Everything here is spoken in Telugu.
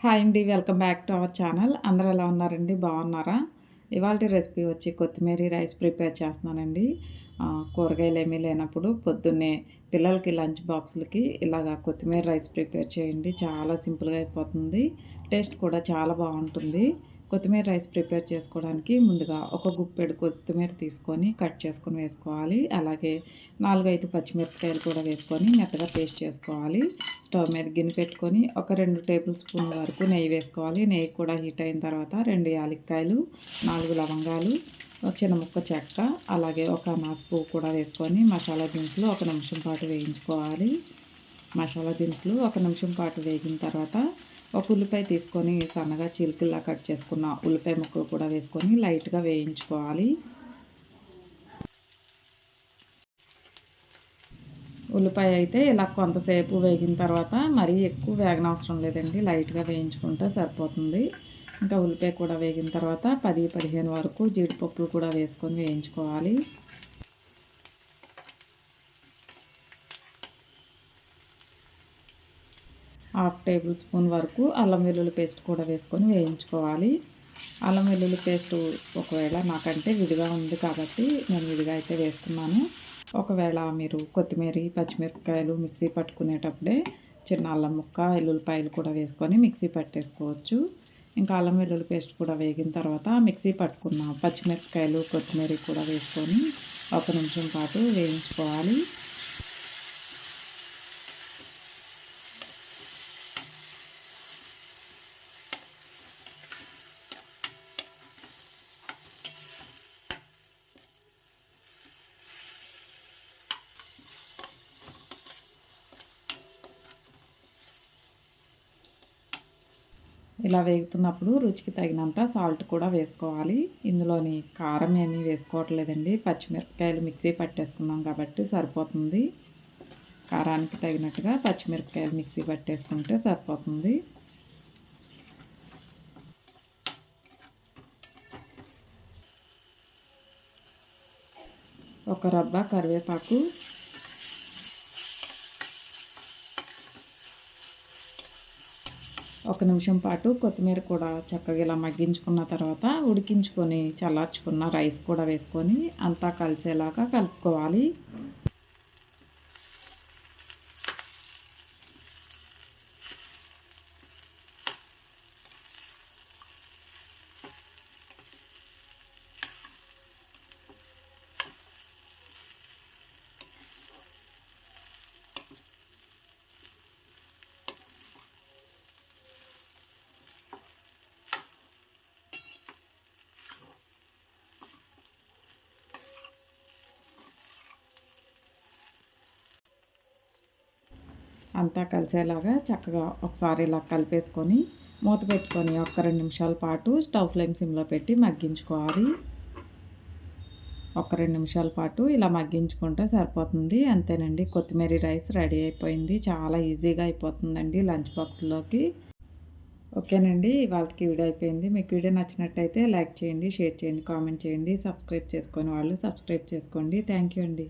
హాయ్ అండి. Welcome back to our channel. అందరూ ఎలా ఉన్నారండి? బాగున్నారా? ఇవాల్టి రెసిపీ వచ్చి కొత్తిమీర రైస్ ప్రిపేర్ చేస్తున్నానండి. కూరగాయలేమీ లేనప్పుడు పొద్దున్నే పిల్లలకి లంచ్ బాక్సులకి ఇలాగా కొత్తిమీర రైస్ ప్రిపేర్ చేయండి. చాలా సింపుల్‌గా అయిపోతుంది. టేస్ట్ కూడా చాలా బాగుంటుంది. కొత్తిమీర రైస్ ప్రిపేర్ చేసుకోవడానికి ముందుగా ఒక గుప్పెడు కొత్తిమీర తీసుకొని కట్ చేసుకొని వేసుకోవాలి. అలాగే 4, 5 పచ్చిమిరపకాయలు కూడా వేసుకొని మెత్తగా పేస్ట్ చేసుకోవాలి. స్టవ్ మీద గిన్నె పెట్టుకొని ఒక 2 టేబుల్ స్పూన్ల వరకు నెయ్యి వేసుకోవాలి. నెయ్యి కూడా హీట్ అయిన తర్వాత 2 యాలక్కాయలు, 4 లవంగాలు, ఒక చిన్న ముక్క చెక్క, అలాగే ఒక అనాస పువ్వు కూడా వేసుకొని మసాలా దినుసులు ఒక నిమిషం పాటు వేయించుకోవాలి. మసాలా దినుసులు ఒక నిమిషం పాటు వేగిన తర్వాత ఒక ఉల్లిపాయ తీసుకొని సన్నగా చిలుకల్లా కట్ చేసుకున్న ఉల్లిపాయ ముక్కలు కూడా వేసుకొని లైట్గా వేయించుకోవాలి. ఉల్లిపాయ అయితే ఇలా కొంతసేపు వేగిన తర్వాత మరీ ఎక్కువ వేగనవసరం లేదండి, లైట్గా వేయించుకుంటే సరిపోతుంది. ఇంకా ఉల్లిపాయ కూడా వేగిన తర్వాత 10-15 వరకు జీడిపప్పులు కూడా వేసుకొని వేయించుకోవాలి. హాఫ్ టేబుల్ స్పూన్ వరకు అల్లం వెల్లుల్లి పేస్ట్ కూడా వేసుకొని వేయించుకోవాలి. అల్లం వెల్లుల్లి పేస్ట్ ఒకవేళ నాకంటే విడిగా ఉంది కాబట్టి నేను విడిగా అయితే వేస్తున్నాను. ఒకవేళ మీరు కొత్తిమీర, పచ్చిమిరపకాయలు మిక్సీ పట్టుకునేటప్పుడే చిన్న అల్లం ముక్క, వెల్లుల్లిపాయలు కూడా వేసుకొని మిక్సీ పట్టేసుకోవచ్చు. ఇంకా అల్లం వెల్లుల్లి పేస్ట్ కూడా వేగిన తర్వాత మిక్సీ పట్టుకున్న పచ్చిమిరపకాయలు, కొత్తిమీర కూడా వేసుకొని ఒక నిమిషం పాటు వేయించుకోవాలి. ఇలా వేగుతున్నప్పుడు రుచికి తగినంత సాల్ట్ కూడా వేసుకోవాలి. ఇందులోని కారం ఏమీ వేసుకోవట్లేదండి, పచ్చిమిరపకాయలు మిక్సీ పట్టేసుకున్నాం కాబట్టి సరిపోతుంది. కారానికి తగినట్టుగా పచ్చిమిరపకాయలు మిక్సీ పట్టేసుకుంటే సరిపోతుంది. ఒక రబ్బ కరివేపాకు, ఒక నిమిషం పాటు కొత్తిమీర కూడా చక్కగా ఇలా మగ్గించుకున్న తర్వాత ఉడికించుకొని చల్లార్చుకున్న రైస్ కూడా వేసుకొని అంతా కలిసేలాగా కలుపుకోవాలి. అంతా కలిసేలాగా చక్కగా ఒకసారి ఇలా కలిపేసుకొని మూత పెట్టుకొని ఒక 2 నిమిషాల పాటు స్టవ్ ఫ్లేమ్ సిమ్లో పెట్టి మగ్గించుకోవాలి. ఒక 2 నిమిషాల పాటు ఇలా మగ్గించుకుంటే సరిపోతుంది. అంతేనండి, కొత్తిమీర రైస్ రెడీ అయిపోయింది. చాలా ఈజీగా అయిపోతుందండి లంచ్ బాక్స్లోకి. ఓకేనండి, ఇవాళకి వీడియో అయిపోయింది. మీకు వీడియో నచ్చినట్టయితే లైక్ చేయండి, షేర్ చేయండి, కామెంట్ చేయండి. సబ్స్క్రైబ్ చేసుకొని వాళ్ళు సబ్స్క్రైబ్ చేసుకోండి. థ్యాంక్ యూ అండి.